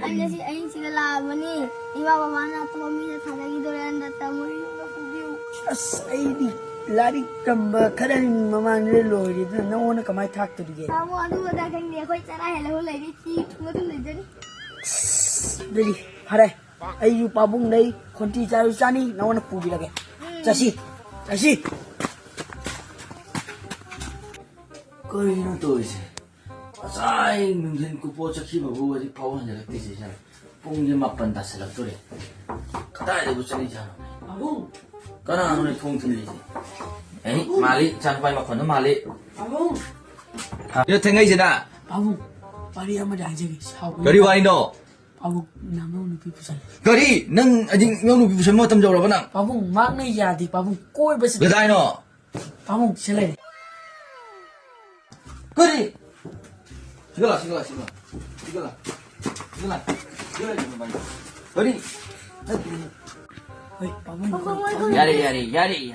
아니 지금 라면이 이마 바바나 또 미네 타자기도래 한다 뭐 이거 부비우 아이디 라리 깜바 카라니 마마네 로이드 나오나 가마이 탁들이게 바보 아두가 다 그냥 거기 있잖아 헬로 레디 치 무슨 내더니 데리 하래 아이유 빠봉 데이 콘티 자루 짜니 나오나 부비라게 자시 거기는 또 이제 아이 명전 그 보자키가 뭐지 파원 내가 되지잖아 뽕이 맛반 다 살았더래 가다야 되고 짜리잖아 빠봉 까나 오늘 통 들리지 에이 말리 장파이 막건너 말리 빠봉 이거 탱가이지나 빠봉 파리 한마디 안재기 사고 거리 와이노 빠봉 남의 비부산 거리 능 아직 명루 비부션 뭐 땀 잡으러 가나 빠봉 막내 야디 빠봉 꼬이 버스 왜다이노 빠봉 셀레 거리 시കള아 거리 어이 빠봉 야리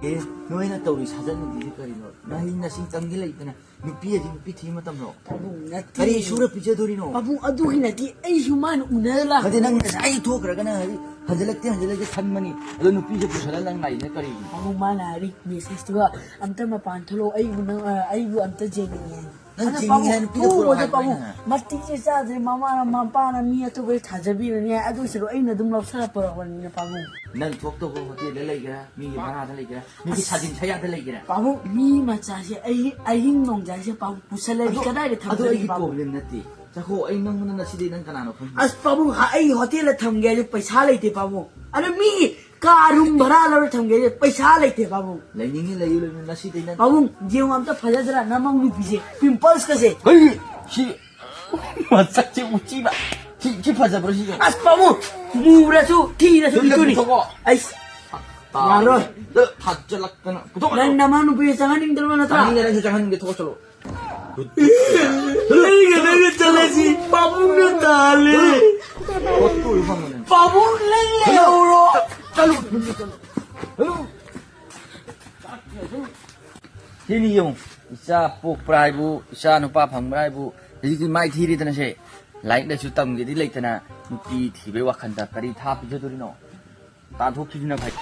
예 너희나 또 우리 사장님 니들거리노 나이나 싱짱길래 있잖아 누피야지 누피 팀 땀노 빠봉 나티 거리 슈라 피자도리노 빠봉 아두기 나티 에이 휴만 우나라 근데 난 아이 토그라가나 한절락대 산만이 너 누피자 부살랑 나이네 거리 빠봉 만아리 메시지가 암타 마판 털로 아이부 암타 제니에 난 징이한 피자 보러 갈 빠봉 거야 마티지 짜지 마마나 마빠나 미야토 왜 자자비느냐 아두시로 아이나 좀 럽사 버라버리냐 빠봉 난 독도 호텔에 레이게라 미기 바나다 레이게라 미기 사진 차야다 레이게라 빠봉 미 마차시 아이잉 농자시 빠봉 부살레 가다이데 아도 탐들이 아이 빠봉 프로블em 나티 자고 아이 너무나 나시데 난 가나노 as 빠봉 아이 호텔에 탐게 पैसा लेते 빠봉 아니 미 कारूम भरा लड़ थमगे पैसा लेते बाबू 레이닝이 레이를 나시데 난 बाबू जीव हम तो फजा जरा नमक नु पीछे पिंपल्स कैसे 거리 시 맞삭지 웃지마 키 파자 버시죠 as बाबू 무라수 티라수 이토니 아이스 야로 너 다절락거나 부동 난 नमक नु पीछे संग निंग दरवाना था 아니 내가 휴장하는 게 더고 절로 내가 잘하지 바보는 달래 그것도 일방문에 바보 랭레오로 Hini yung isa pok praibu isa no pa phang praibu ji mai thiri tana se like da chu tam gi di like tana nupi thibe wakhanda kari tha pi jodori no ta thok thi na bhai